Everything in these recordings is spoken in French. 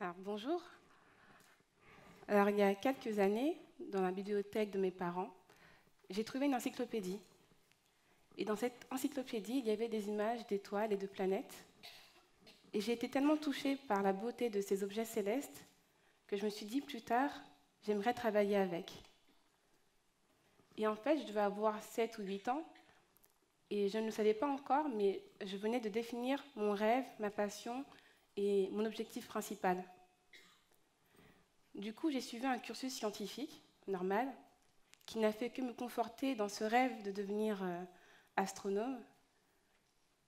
Alors, bonjour. Alors, il y a quelques années, dans la bibliothèque de mes parents, j'ai trouvé une encyclopédie. Et dans cette encyclopédie, il y avait des images d'étoiles et de planètes. Et j'ai été tellement touchée par la beauté de ces objets célestes que je me suis dit plus tard, j'aimerais travailler avec. Et en fait, je devais avoir 7 ou 8 ans, et je ne le savais pas encore, mais je venais de définir mon rêve, ma passion et mon objectif principal. Du coup, j'ai suivi un cursus scientifique, normal, qui n'a fait que me conforter dans ce rêve de devenir astronome.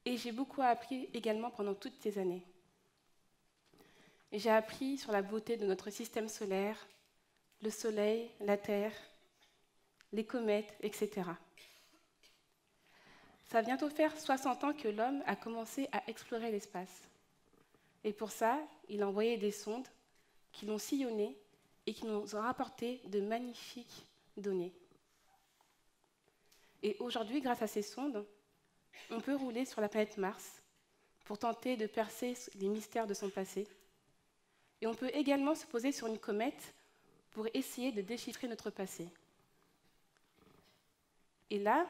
Et j'ai beaucoup appris également pendant toutes ces années. Et j'ai appris sur la beauté de notre système solaire, le Soleil, la Terre, les comètes, etc. Ça va bientôt faire 60 ans que l'homme a commencé à explorer l'espace. Et pour ça, il a envoyé des sondes qui l'ont sillonné et qui nous ont rapporté de magnifiques données. Et aujourd'hui, grâce à ces sondes, on peut rouler sur la planète Mars pour tenter de percer les mystères de son passé. Et on peut également se poser sur une comète pour essayer de déchiffrer notre passé. Et là,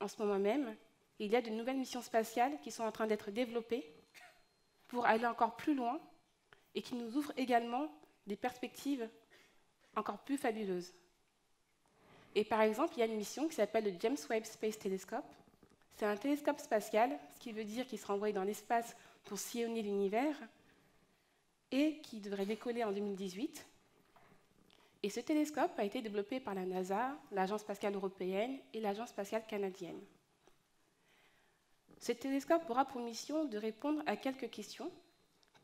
en ce moment même, il y a de nouvelles missions spatiales qui sont en train d'être développées pour aller encore plus loin et qui nous ouvrent également des perspectives encore plus fabuleuses. Et par exemple, il y a une mission qui s'appelle le James Webb Space Telescope. C'est un télescope spatial, ce qui veut dire qu'il sera envoyé dans l'espace pour sillonner l'univers et qui devrait décoller en 2018. Et ce télescope a été développé par la NASA, l'Agence spatiale européenne et l'Agence spatiale canadienne. Ce télescope aura pour mission de répondre à quelques questions,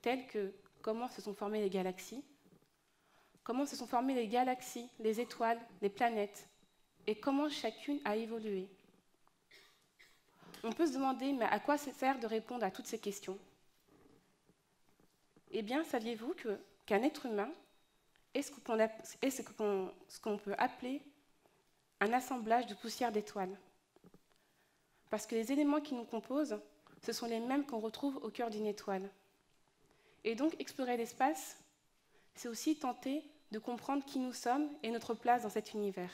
telles que comment se sont formées les galaxies, les étoiles, les planètes, et comment chacune a évolué. On peut se demander, mais à quoi ça sert de répondre à toutes ces questions? Eh bien, saviez-vous qu'un être humain est ce qu'on peut appeler un assemblage de poussière d'étoiles? Parce que les éléments qui nous composent, ce sont les mêmes qu'on retrouve au cœur d'une étoile. Et donc, explorer l'espace, c'est aussi tenter de comprendre qui nous sommes et notre place dans cet univers.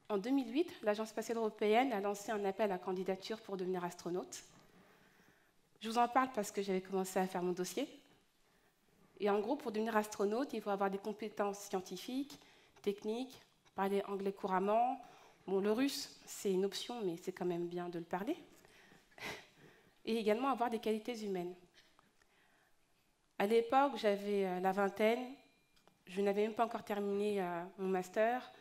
En 2008, l'Agence spatiale européenne a lancé un appel à candidature pour devenir astronaute. Je vous en parle parce que j'avais commencé à faire mon dossier. Et en gros, pour devenir astronaute, il faut avoir des compétences scientifiques, techniques, parler anglais couramment. Bon, le russe, c'est une option, mais c'est quand même bien de le parler. Et également avoir des qualités humaines. À l'époque, j'avais la vingtaine, je n'avais même pas encore terminé mon master,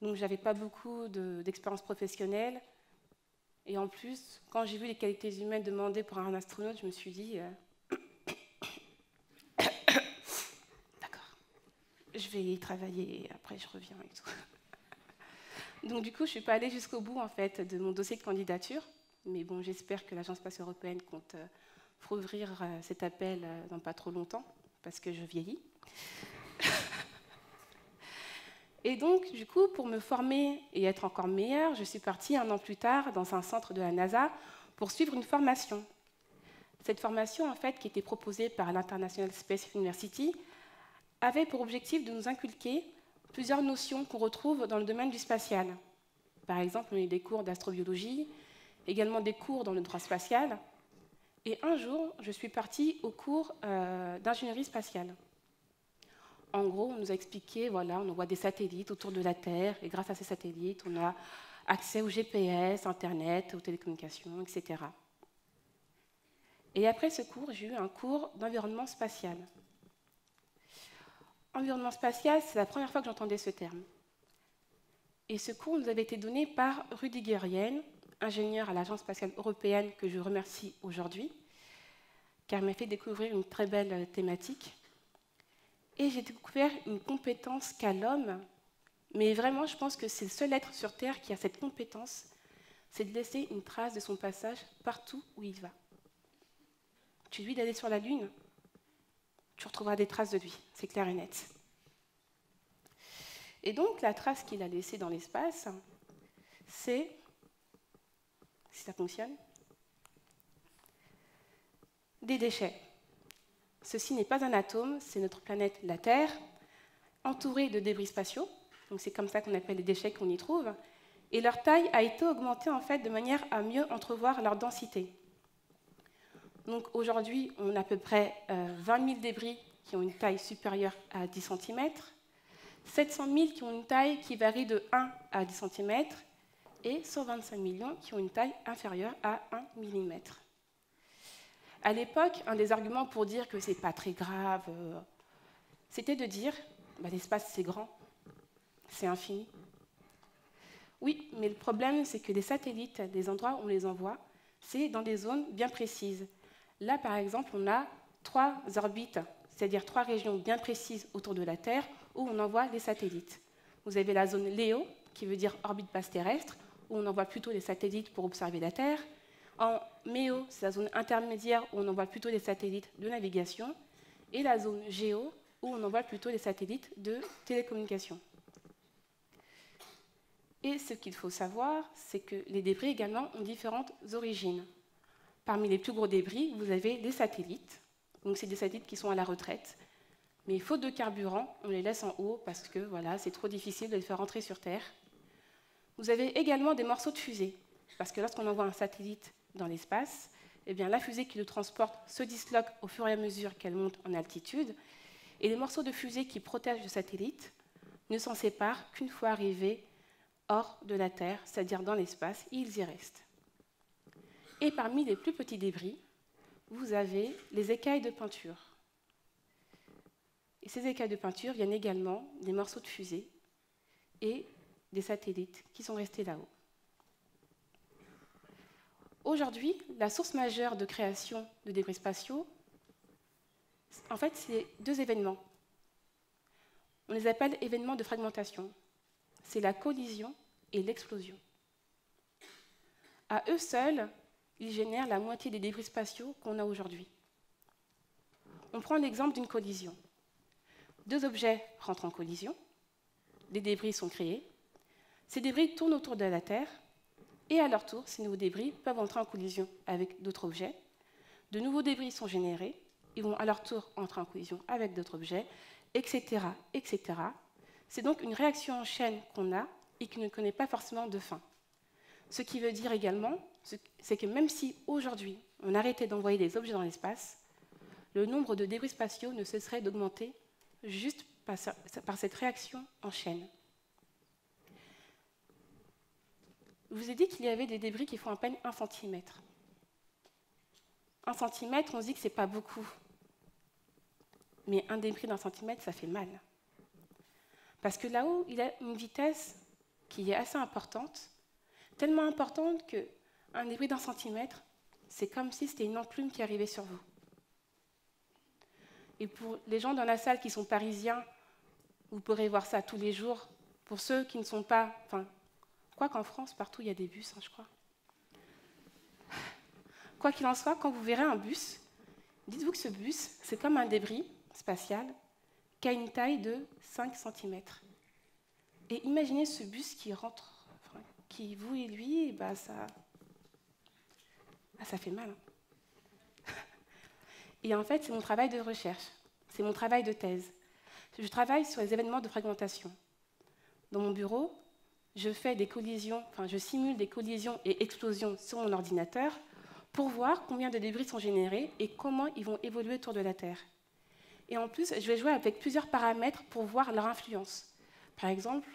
donc je n'avais pas beaucoup d'expérience professionnelle. Et en plus, quand j'ai vu les qualités humaines demandées pour un astronaute, je me suis dit d'accord, je vais y travailler et après je reviens et tout. Donc du coup, je ne suis pas allée jusqu'au bout en fait, de mon dossier de candidature. Mais bon, j'espère que l'Agence spatiale européenne compte rouvrir cet appel dans pas trop longtemps, parce que je vieillis. Et donc, du coup, pour me former et être encore meilleure, je suis partie 1 an plus tard dans un centre de la NASA pour suivre une formation. Cette formation, en fait, qui était proposée par l'International Space University, avait pour objectif de nous inculquer plusieurs notions qu'on retrouve dans le domaine du spatial. Par exemple, on a eu des cours d'astrobiologie, également des cours dans le droit spatial. Et un jour, je suis partie au cours d'ingénierie spatiale. En gros, on nous a expliqué, voilà, on envoie des satellites autour de la Terre, et grâce à ces satellites, on a accès au GPS, Internet, aux télécommunications, etc. Et après ce cours, j'ai eu un cours d'environnement spatial. Environnement spatial, c'est la première fois que j'entendais ce terme. Et ce cours nous avait été donné par Rudiger Yen, ingénieur à l'Agence spatiale européenne, que je remercie aujourd'hui, car il m'a fait découvrir une très belle thématique. Et j'ai découvert une compétence qu'a l'homme, mais vraiment, je pense que c'est le seul être sur Terre qui a cette compétence, c'est de laisser une trace de son passage partout où il va. Tu lui dis d'aller sur la Lune, tu retrouveras des traces de lui, c'est clair et net. Et donc, la trace qu'il a laissée dans l'espace, c'est, si ça fonctionne, des déchets. ceci n'est pas un atome, c'est notre planète, la Terre, entourée de débris spatiaux. Donc c'est comme ça qu'on appelle les déchets qu'on y trouve. Et leur taille a été augmentée en fait de manière à mieux entrevoir leur densité. Donc aujourd'hui, on a à peu près 20 000 débris qui ont une taille supérieure à 10 cm, 700 000 qui ont une taille qui varie de 1 à 10 cm, et 125 millions qui ont une taille inférieure à 1 mm. À l'époque, un des arguments pour dire que ce n'est pas très grave, c'était de dire l'espace c'est grand, c'est infini. Oui, mais le problème c'est que les satellites, les endroits où on les envoie, c'est dans des zones bien précises. Là, par exemple, on a 3 orbites, c'est-à-dire 3 régions bien précises autour de la Terre où on envoie les satellites. Vous avez la zone LEO, qui veut dire orbite basse terrestre, où on envoie plutôt les satellites pour observer la Terre. En MEO, c'est la zone intermédiaire où on envoie plutôt les satellites de navigation. Et la zone GEO, où on envoie plutôt les satellites de télécommunication. Et ce qu'il faut savoir, c'est que les débris également ont différentes origines. Parmi les plus gros débris, vous avez les satellites. Donc c'est des satellites qui sont à la retraite. Mais faute de carburant, on les laisse en haut parce que voilà, c'est trop difficile de les faire rentrer sur Terre. Vous avez également des morceaux de fusée, parce que lorsqu'on envoie un satellite dans l'espace, eh bien, la fusée qui le transporte se disloque au fur et à mesure qu'elle monte en altitude, et les morceaux de fusée qui protègent le satellite ne s'en séparent qu'une fois arrivés hors de la Terre, c'est-à-dire dans l'espace, et ils y restent. Et parmi les plus petits débris, vous avez les écailles de peinture. Et ces écailles de peinture viennent également des morceaux de fusée et des satellites qui sont restés là-haut. Aujourd'hui, la source majeure de création de débris spatiaux, en fait, c'est 2 événements. On les appelle événements de fragmentation. C'est la collision et l'explosion. À eux seuls, ils génèrent la moitié des débris spatiaux qu'on a aujourd'hui. On prend l'exemple d'une collision. 2 objets rentrent en collision, des débris sont créés, ces débris tournent autour de la Terre, et à leur tour, ces nouveaux débris peuvent entrer en collision avec d'autres objets. De nouveaux débris sont générés, ils vont à leur tour entrer en collision avec d'autres objets, etc., etc. C'est donc une réaction en chaîne qu'on a et qui ne connaît pas forcément de fin. Ce qui veut dire également, c'est que même si aujourd'hui on arrêtait d'envoyer des objets dans l'espace, le nombre de débris spatiaux ne cesserait d'augmenter juste par cette réaction en chaîne. Je vous ai dit qu'il y avait des débris qui font à peine 1 cm. 1 cm, on se dit que ce n'est pas beaucoup. Mais un débris d'1 cm, ça fait mal. Parce que là-haut, il a une vitesse qui est assez importante, tellement importante qu'un débris d'1 centimètre, c'est comme si c'était une enclume qui arrivait sur vous. Et pour les gens dans la salle qui sont parisiens, vous pourrez voir ça tous les jours. Pour ceux qui ne sont pas... Quoi qu'en France, partout, il y a des bus, je crois. Quoi qu'il en soit, quand vous verrez un bus, dites-vous que ce bus, c'est comme un débris spatial qui a une taille de 5 cm. Et imaginez ce bus qui rentre, qui, vous et lui, ça fait mal. Et en fait, c'est mon travail de recherche, c'est mon travail de thèse. Je travaille sur les événements de fragmentation. Dans mon bureau, je simule des collisions et explosions sur mon ordinateur pour voir combien de débris sont générés et comment ils vont évoluer autour de la Terre. Et en plus, je vais jouer avec plusieurs paramètres pour voir leur influence. Par exemple,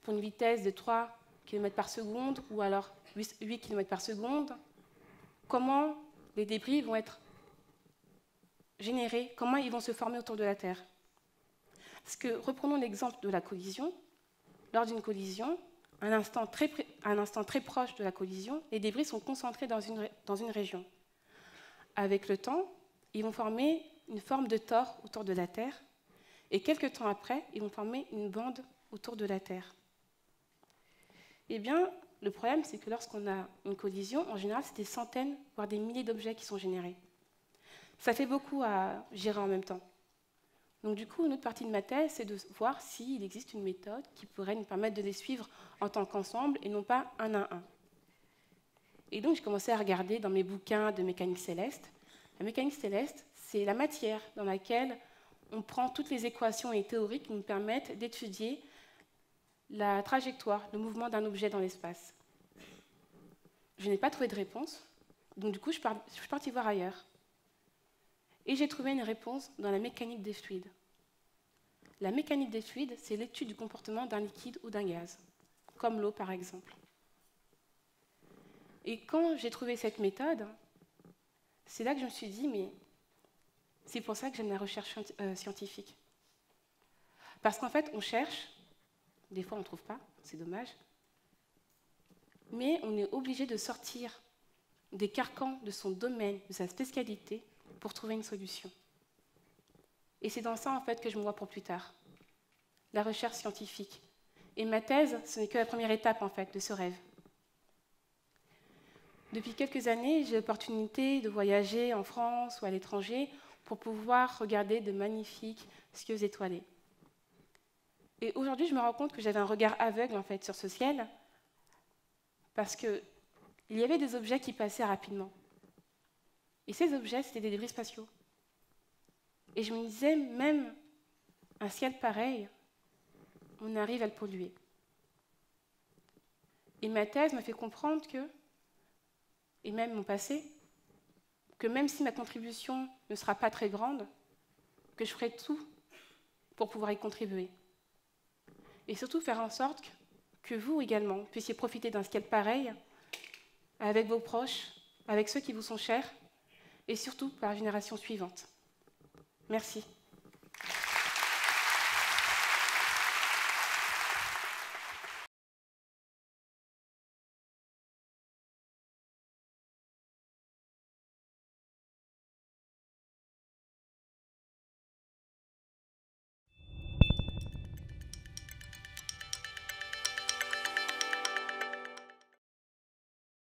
pour une vitesse de 3 km par seconde ou alors 8 km par seconde, comment les débris vont être générés, comment ils vont se former autour de la Terre. Parce que, reprenons l'exemple de la collision. Lors d'une collision, à un instant très proche de la collision, les débris sont concentrés dans une région. Avec le temps, ils vont former une forme de tore autour de la Terre, et quelques temps après, ils vont former une bande autour de la Terre. Eh bien, le problème, c'est que lorsqu'on a une collision, en général, c'est des centaines, voire des milliers d'objets qui sont générés. Ça fait beaucoup à gérer en même temps. Donc du coup, une autre partie de ma thèse, c'est de voir s'il existe une méthode qui pourrait nous permettre de les suivre en tant qu'ensemble et non pas un à un. Et donc, j'ai commencé à regarder dans mes bouquins de mécanique céleste. La mécanique céleste, c'est la matière dans laquelle on prend toutes les équations et théories qui nous permettent d'étudier la trajectoire, le mouvement d'un objet dans l'espace. Je n'ai pas trouvé de réponse, donc du coup, je suis partie voir ailleurs. Et j'ai trouvé une réponse dans la mécanique des fluides. La mécanique des fluides, c'est l'étude du comportement d'un liquide ou d'un gaz, comme l'eau par exemple. Et quand j'ai trouvé cette méthode, c'est là que je me suis dit, mais c'est pour ça que j'aime la recherche scientifique. Parce qu'en fait, on cherche, des fois on ne trouve pas, c'est dommage, mais on est obligé de sortir des carcans de son domaine, de sa spécialité, pour trouver une solution. Et c'est dans ça, en fait, que je me vois pour plus tard. La recherche scientifique. Et ma thèse, ce n'est que la première étape, en fait, de ce rêve. Depuis quelques années, j'ai l'opportunité de voyager en France ou à l'étranger pour pouvoir regarder de magnifiques cieux étoilés. Et aujourd'hui, je me rends compte que j'avais un regard aveugle, en fait, sur ce ciel, parce qu'il y avait des objets qui passaient rapidement. Et ces objets, c'était des débris spatiaux. Et je me disais, même un ciel pareil, on arrive à le polluer. Et ma thèse me fait comprendre que, et même mon passé, que même si ma contribution ne sera pas très grande, que je ferai tout pour pouvoir y contribuer. Et surtout faire en sorte que vous également puissiez profiter d'un ciel pareil avec vos proches, avec ceux qui vous sont chers, et surtout par la génération suivante. Merci.